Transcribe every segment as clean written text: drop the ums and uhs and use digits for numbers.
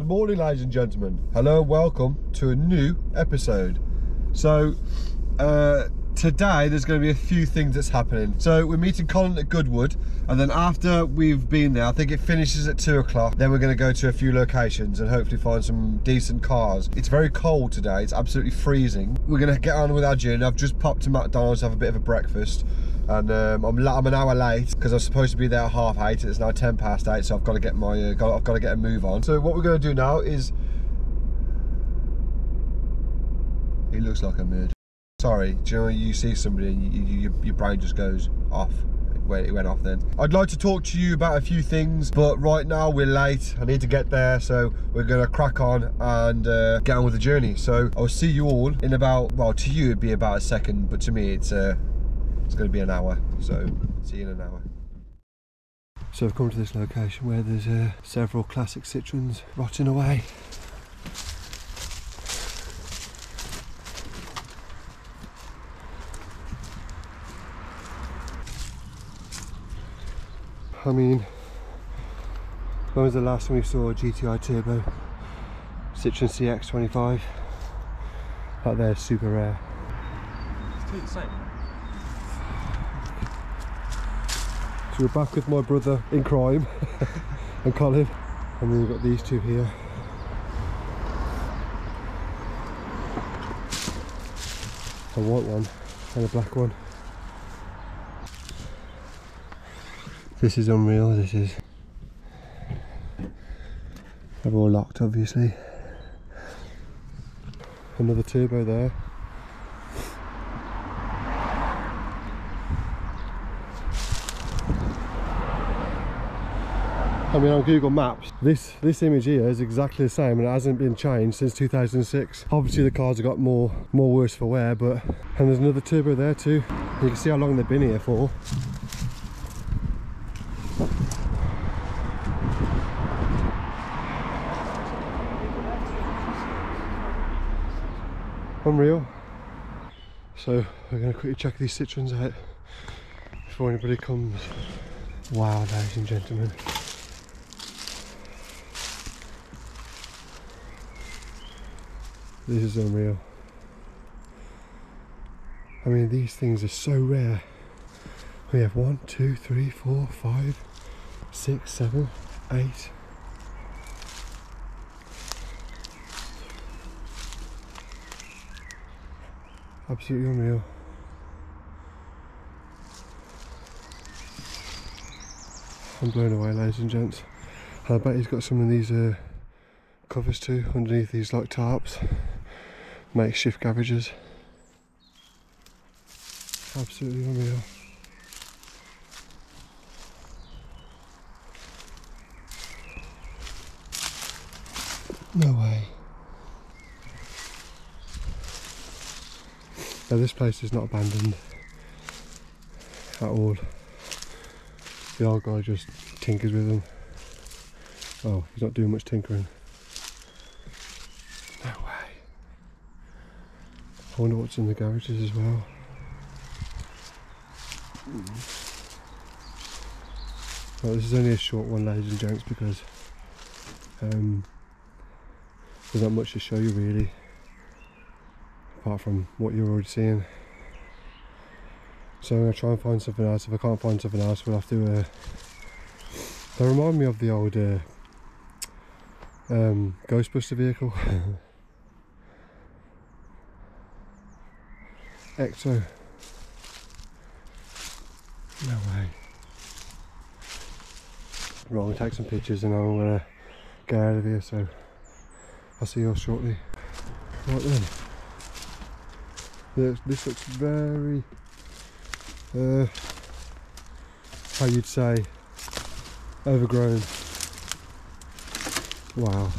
Good morning, ladies and gentlemen. Hello and welcome to a new episode. So today there's going to be a few things that's happening. So we're meeting Colin at Goodwood, and then after we've been there, I think it finishes at 2 o'clock, then we're going to go to a few locations and hopefully find some decent cars. It's very cold today, it's absolutely freezing. We're going to get on with our journey. I've just popped to McDonald's to have a bit of a breakfast, and I'm an hour late because I was supposed to be there at 8:30. It's now 8:10, so I've got to get my I've got to get a move on. So what we're going to do now is, it looks like a murder. Sorry, do you know when you see somebody and your brain just goes off? Where it went off then. I'd like to talk to you about a few things, but right now we're late. I need to get there, so we're gonna crack on and get on with the journey. So I'll see you all in about, well, to you it'd be about a second, but to me it's gonna be an hour. So see you in an hour. So I've come to this location where there's several classic Citroens rotting away. I mean, when was the last time we saw a GTI Turbo Citroen CX-25? That there is super rare. It's two the same. So we're back with my brother in crime and Colin, and then we've got these two here. A white one and a black one. This is unreal, this is. They're all locked, obviously. Another turbo there. I mean, on Google Maps, this image here is exactly the same and it hasn't been changed since 2006. Obviously the cars have got more worse for wear, but, and there's another turbo there too. You can see how long they've been here for. Unreal. So we're going to quickly check these Citroens out before anybody comes. Wow, ladies and gentlemen. This is unreal. I mean, these things are so rare. We have 1, 2, 3, 4, 5, 6, 7, 8. Absolutely unreal. I'm blown away, ladies and gents. And I bet he's got some of these covers too, underneath these like tarps. Makeshift garages. Absolutely unreal. No way. Now this place is not abandoned at all. The old guy just tinkers with them. Oh, he's not doing much tinkering. No way. I wonder what's in the garages as well. Well, this is only a short one, ladies and gents, because there's not much to show you really, apart from what you're already seeing. So I'm going to try and find something else. If I can't find something else, we'll have to they remind me of the old Ghostbuster vehicle. Ecto. No way. Right, I'm going to take some pictures and I'm going to get out of here, so I'll see you all shortly. Right then. This looks very, how you'd say, overgrown. Wow.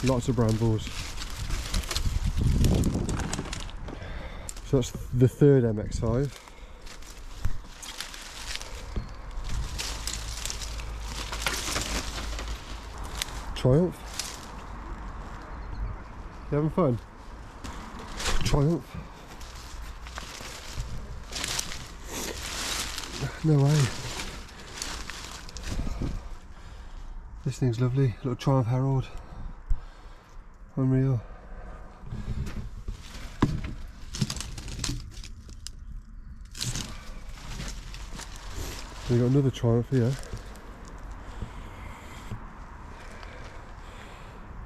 Lots of brambles. So that's the third MX-5. Triumph. You having fun? Triumph. No way. This thing's lovely, little Triumph Herald. Unreal. We got another Triumph here.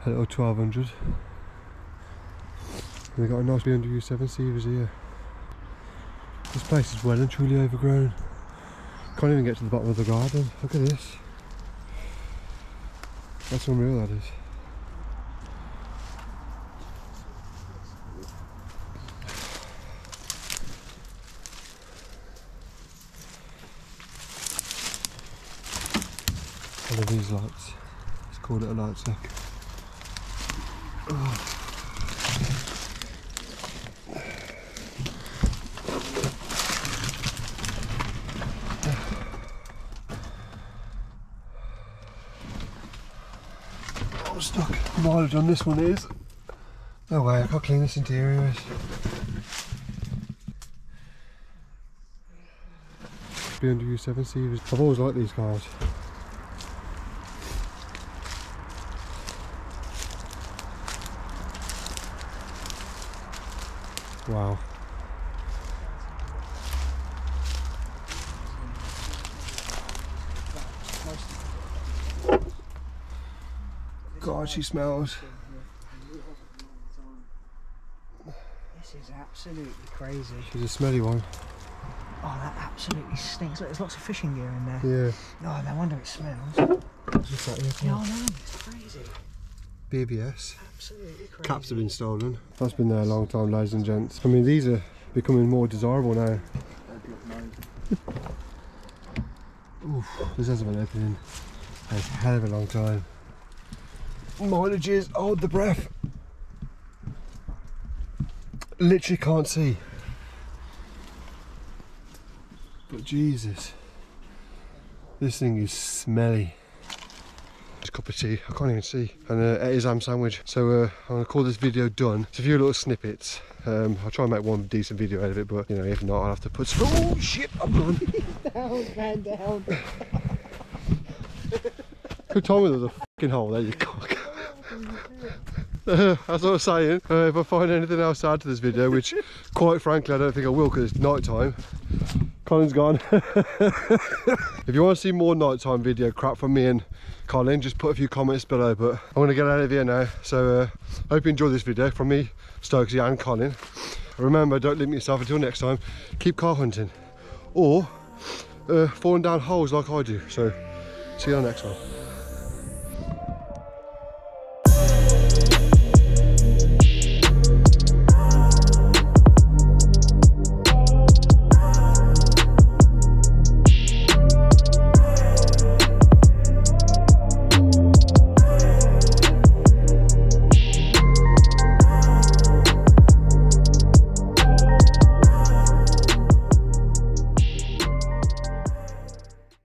A little 1200. And we got a nice BMW 7 Series here. This place is well and truly overgrown. Can't even get to the bottom of the garden. Look at this. That's unreal, that is. I love these lights. Let's call it a light sec. Oh. I'm stuck. Mileage on this one is. No way, I've got to clean this interior is. BMW 7 Series. I've always liked these cars. Wow. God, she smells. This is absolutely crazy. She's a smelly one. Oh, that absolutely stinks. Look, there's lots of fishing gear in there. Yeah. Oh, no wonder it smells. Just that here. Yeah, I know, it's crazy. BBS. Absolutely crazy. Caps have been stolen. That's been there a long time, ladies and gents. I mean, these are becoming more desirable now. Oof, this hasn't been opening a hell of a long time. Mileages, hold the breath. Literally can't see. But Jesus, this thing is smelly. Just a cup of tea, I can't even see, and ate his ham sandwich. So I'm going to call this video done. It's a few little snippets. I'll try and make one decent video out of it, but you know, if not, I'll have to put some. Oh shit, I'm gone. Down, man, down. Who told me there was a fucking hole there, you cock? As I was saying, if I find anything else to add to this video, which quite frankly I don't think I will because it's night time, Colin's gone. If you want to see more nighttime video crap from me and Colin, just put a few comments below, but I'm going to get out of here now. So hope you enjoyed this video from me, Stokesy and Colin. Remember, don't limit yourself. Until next time, keep car hunting or falling down holes like I do. So see you on the next one.